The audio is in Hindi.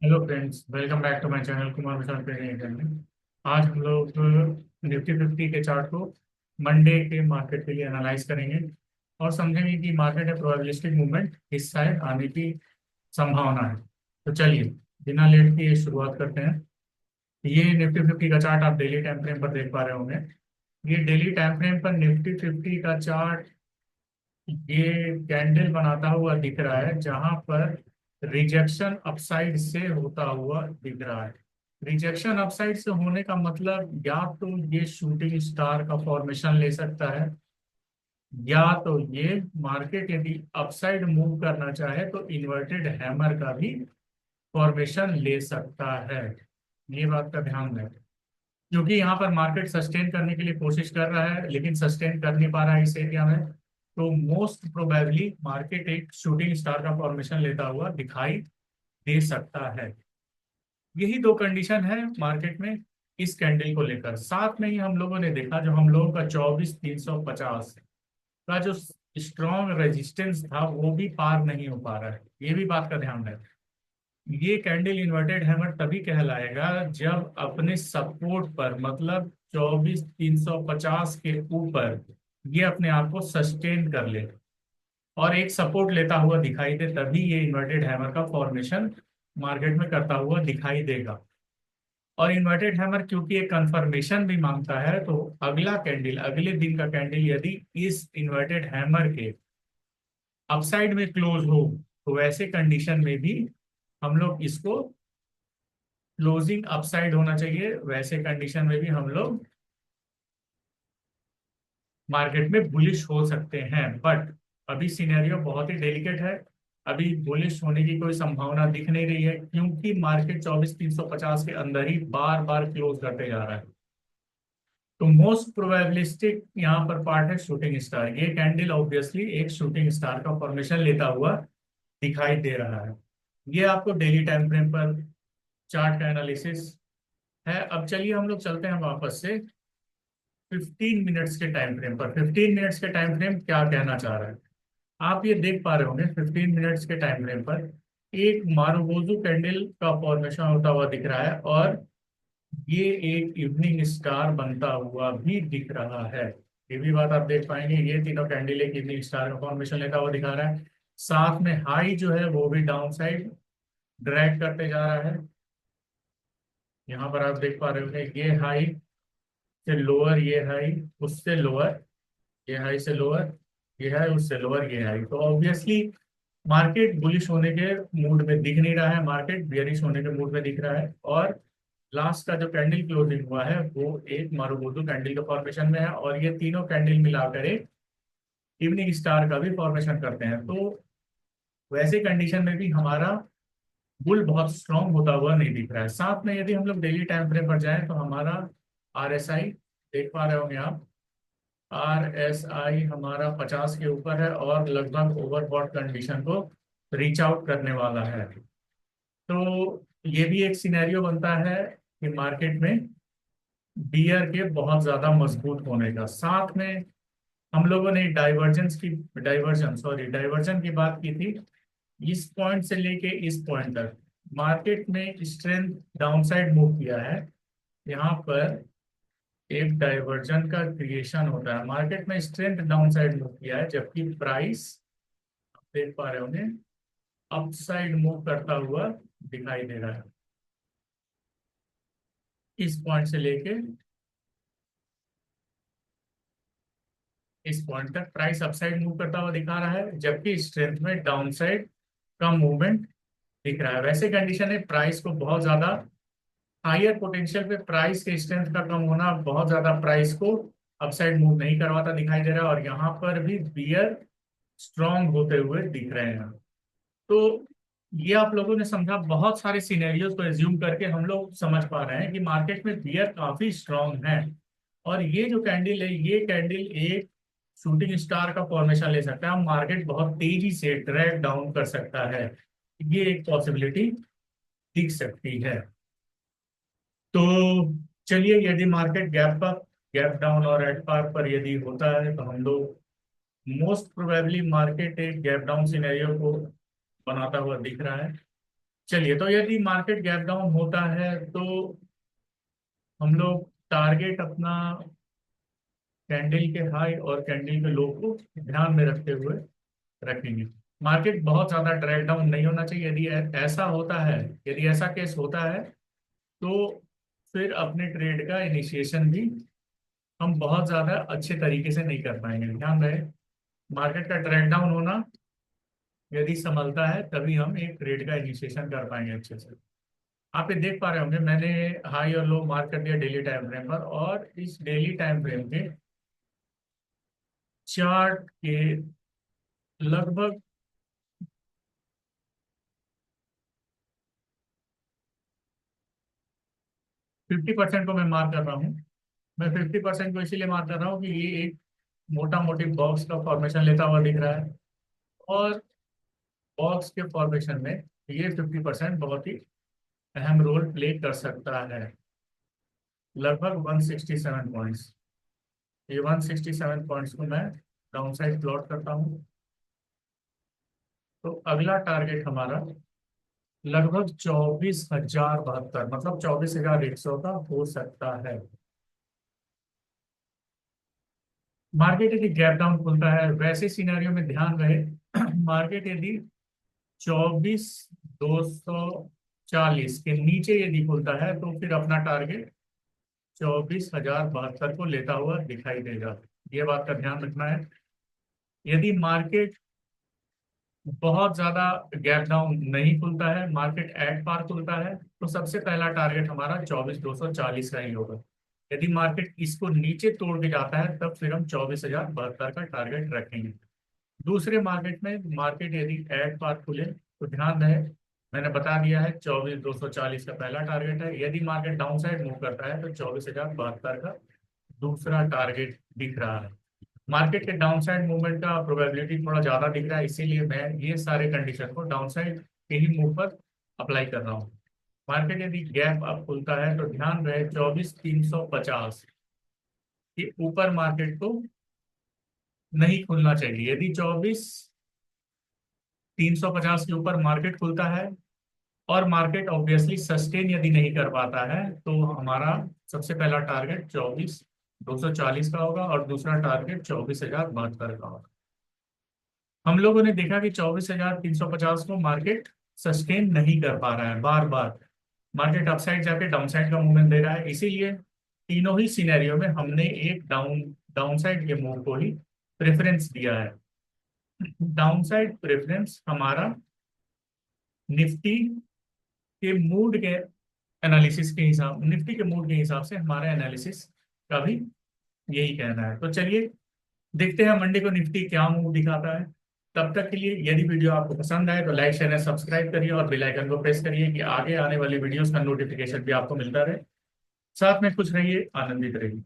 Hello friends, welcome back to my channel Kumar Vishal trading academy. आज हम लोग निफ्टी फिफ्टी के चार्ट को मंडे के मार्केट के लिए एनालाइज करेंगे और समझेंगे कि मार्केट में प्रोबेबिलिस्टिक मूवमेंट किस साइड आने की संभावना है। तो चलिए, बिना लेट के शुरुआत करते हैं। ये निफ्टी फिफ्टी का चार्ट आप डेली टाइम फ्रेम पर देख पा रहे होंगे। ये डेली टाइम फ्रेम पर निफ्टी फिफ्टी का चार्ट ये कैंडल बनाता हुआ दिख रहा है, जहां पर रिजेक्शन अपसाइड से होता हुआ दिख रहा है। रिजेक्शन अपसाइड से होने का मतलब या तो ये शूटिंग स्टार का फॉर्मेशन ले सकता है, या तो ये मार्केट यदि अपसाइड मूव करना चाहे तो इन्वर्टेड हैमर का भी फॉर्मेशन ले सकता है। ये बात का ध्यान रखें, क्योंकि यहाँ पर मार्केट सस्टेन करने के लिए कोशिश कर रहा है लेकिन सस्टेन कर नहीं पा रहा है इस एरिया में। तो मोस्ट प्रोबेबली मार्केट एक शूटिंग स्टार का फॉर्मेशन लेता हुआ दिखाई दे सकता है। यही दो कंडीशन है मार्केट में इस कैंडल को लेकर। साथ में ही हम लोगों ने देखा, जो हम लोगों का 24,350 का जो स्ट्रॉन्ग रेजिस्टेंस था वो भी पार नहीं हो पा रहा है। ये भी बात का ध्यान रखें। ये कैंडल इन्वर्टेड हैमर तभी कहलाएगा जब अपने सपोर्ट पर, मतलब 24,350 के ऊपर ये अपने आप को सस्टेन कर ले और एक सपोर्ट लेता हुआ दिखाई दे, तभी ये इन्वर्टेड हैमर का फॉर्मेशन मार्केट में करता हुआ दिखाई देगा। और इन्वर्टेड हैमर क्योंकि एक कंफर्मेशन भी मांगता है, तो अगला कैंडल, अगले दिन का कैंडल यदि इस इन्वर्टेड हैमर के अपसाइड में क्लोज हो, तो वैसे कंडीशन में भी हम लोग इसको क्लोजिंग अपसाइड होना चाहिए। वैसे कंडीशन में भी हम लोग मार्केट में बुलिश हो सकते हैं। बट अभी सिनेरियो बहुत ही डेलिकेट है। अभी बुलिश होने की कोई संभावना दिख नहीं रही है, क्योंकि मार्केट 24,350 के अंदर ही बार बार क्लोज करते जा रहा है। तो मोस्ट प्रोबेबिलिस्टिक यहाँ पर पार्ट है शूटिंग स्टार। ये कैंडल ऑब्वियसली एक शूटिंग स्टार का फॉर्मेशन लेता हुआ दिखाई दे रहा है। ये आपको डेली टाइम फ्रेम पर चार्ट का एनालिसिस है। अब चलिए हम लोग चलते हैं वापस से 15 मिनट्स के टाइम फ्रेम पर। 15 मिनट्स के टाइम फ्रेम क्या कहना चाह रहा है, आप ये देख पा रहे होंगे। 15 मिनट्स के टाइम फ्रेम पर एक मारुबोजू कैंडल का फॉर्मेशन होता हुआ दिख रहा है, और ये एक इवनिंग स्टार बनता हुआ भी दिख रहा है। ये भी बात आप देख पाएंगे, ये तीनों कैंडल एक इवनिंग स्टार का फॉर्मेशन लेता हुआ दिखा रहा है। साथ में हाई जो है वो भी डाउन साइड ड्रैग करते जा रहा है। यहाँ पर आप देख पा रहे होंगे, ये हाई से लोअर, ये हाई उससे लोअर, ये हाई से लोअर, ये हाई उससे लोअर, ये हाई। तो ऑब्वियसली मार्केट बुलिश होने के मूड में दिख नहीं रहा है, मार्केट बियरिश होने के मूड में दिख रहा है। और लास्ट का जो कैंडल क्लोजिंग हुआ है वो एक मारुबोदू कैंडल के फॉर्मेशन में है, और ये तीनों कैंडल मिलाकर एक इवनिंग स्टार का भी फॉर्मेशन करते हैं। तो वैसे कंडीशन में भी हमारा बुल बहुत स्ट्रांग होता हुआ नहीं दिख रहा है। साथ में यदि हम लोग डेली टाइम फ्रेम पर जाएं तो हमारा RSI देख पा रहे होंगे आप। RSI हमारा 50 के ऊपर है और लगभग ओवरबॉट कंडीशन को रीच आउट करने वाला है। तो ये भी एक सिनेरियो बनता है कि मार्केट में बियर के बहुत ज्यादा मजबूत होने का। साथ में हम लोगों ने डाइवर्जन की बात की थी। इस पॉइंट से लेके इस पॉइंट तक मार्केट में स्ट्रेंथ डाउनसाइड मूव किया है। यहाँ पर एक डाइवर्जन का क्रिएशन होता है, मार्केट में स्ट्रेंथ डाउनसाइड मूव किया है, जबकि प्राइस देख पा रहे होंगे अपसाइड मूव करता हुआ दिखाई दे रहा है। इस पॉइंट से लेके इस पॉइंट तक प्राइस अपसाइड मूव करता हुआ दिखा रहा है, जबकि स्ट्रेंथ में डाउनसाइड का मूवमेंट दिख रहा है। वैसे कंडीशन है प्राइस को बहुत ज्यादा हायर पोटेंशियल पे, प्राइस के स्ट्रेंथ का कम होना बहुत ज्यादा प्राइस को अपसाइड मूव नहीं करवाता दिखाई दे रहा है, और यहाँ पर भी बियर स्ट्रांग होते हुए दिख रहे हैं। तो ये आप लोगों ने समझा। बहुत सारे सिनेरियोज को एज्यूम करके हम लोग समझ पा रहे हैं कि मार्केट में बियर काफी स्ट्रांग है, और ये जो कैंडल है ये कैंडल एक शूटिंग स्टार का फॉर्मेशन ले सकता है, मार्केट बहुत तेजी से ड्रैग डाउन कर सकता है। ये एक पॉसिबिलिटी दिख सकती है। तो चलिए, यदि market gap up, gap down और एट पार पर यदि होता है तो हम लोग मोस्ट प्रोबेबली मार्केट एक गैप डाउन सिनेरियो को बनाता हुआ दिख रहा है। चलिए, तो यदि मार्केट गैप डाउन होता है तो हम लोग टारगेट अपना कैंडल के हाई और कैंडल के लो को ध्यान में रखते हुए रखेंगे। मार्केट बहुत ज्यादा ड्रैग डाउन नहीं होना चाहिए। यदि ऐसा होता है, यदि ऐसा केस होता है, तो फिर अपने ट्रेड का इनिशिएशन भी हम बहुत ज्यादा अच्छे तरीके से नहीं कर पाएंगे। ध्यान रहे, मार्केट का ड्रैग डाउन होना यदि संभलता है तभी हम एक ट्रेड का इनिशिएशन कर पाएंगे अच्छे से। आप ये देख पा रहे होंगे, मैंने हाई और लो मार्क कर दिया डेली टाइम फ्रेम पर, और इस डेली टाइम फ्रेम के चार्ट के लगभग 50% को मैं मार्क कर रहा हूँ। मैं 50% को इसीलिए मार्क कर रहा हूँ कि ये एक मोटा मोटी बॉक्स का फॉर्मेशन लेता हुआ दिख रहा है, और बॉक्स के फॉर्मेशन में ये 50% बहुत ही अहम रोल प्ले कर सकता है। लगभग 167 पॉइंट्स, ये 167 पॉइंट्स को मैं डाउन साइड प्लॉट करता हूँ। तो अगला टारगेट हमारा लगभग 24,072, मतलब 24,100 का हो सकता है। मार्केट यदि गैप डाउन खुलता है वैसे सिनेरियो में ध्यान रहे, मार्केट यदि 24,240 के नीचे यदि खुलता है तो फिर अपना टारगेट 24,072 को लेता हुआ दिखाई देगा। ये बात का ध्यान रखना है। यदि मार्केट बहुत ज्यादा गैप डाउन नहीं खुलता है, मार्केट एट पार खुलता है, तो सबसे पहला टारगेट हमारा 24,240 का ही होगा। यदि मार्केट इसको नीचे तोड़ के जाता है तब फिर हम 24,072 का टारगेट रखेंगे। दूसरे मार्केट में मार्केट यदि एट पार खुले तो ध्यान रहे, मैंने बता दिया है 24,240 का पहला टारगेट है। यदि मार्केट डाउन साइड मूव करता है तो 24,072 का दूसरा टारगेट दिख रहा है। मार्केट के डाउन साइड मूवमेंट का प्रोबेबिलिटी थोड़ा ज्यादा दिख रहा है, इसीलिए मैं ये सारे कंडीशन को डाउन साइड के ही मूव पर अप्लाई कर रहा हूँ। मार्केट यदि गैप अप खुलता है तो ध्यान रहे 24,350 के ऊपर मार्केट को नहीं खुलना चाहिए। यदि 24,350 के ऊपर मार्केट खुलता है और मार्केट ऑब्वियसली सस्टेन यदि नहीं कर पाता है तो हमारा सबसे पहला टारगेट 24,240 का होगा और दूसरा टारगेट 24,072 का होगा। हम लोगों ने देखा कि 24,350 को मार्केट सस्टेन नहीं कर पा रहा है, बार बार मार्केट अपसाइड जाके डाउनसाइड का मूवमेंट दे रहा है। इसीलिए तीनों ही सिनेरियो में हमने एक डाउनसाइड के मूव को ही प्रेफरेंस दिया है। डाउनसाइड प्रेफरेंस हमारा निफ्टी के मूड के एनालिसिस के हिसाब, निफ्टी के मूड के हिसाब से हमारा एनालिसिस का भी यही कहना है। तो चलिए देखते हैं मंडे को निफ्टी क्या मूव दिखाता है। तब तक के लिए यदि वीडियो आपको पसंद आए तो लाइक शेयर एंड सब्सक्राइब करिए और बेल आइकन को प्रेस करिए कि आगे आने वाली वीडियोस का नोटिफिकेशन भी आपको मिलता रहे। साथ में खुश रहिए, आनंदित रहिए।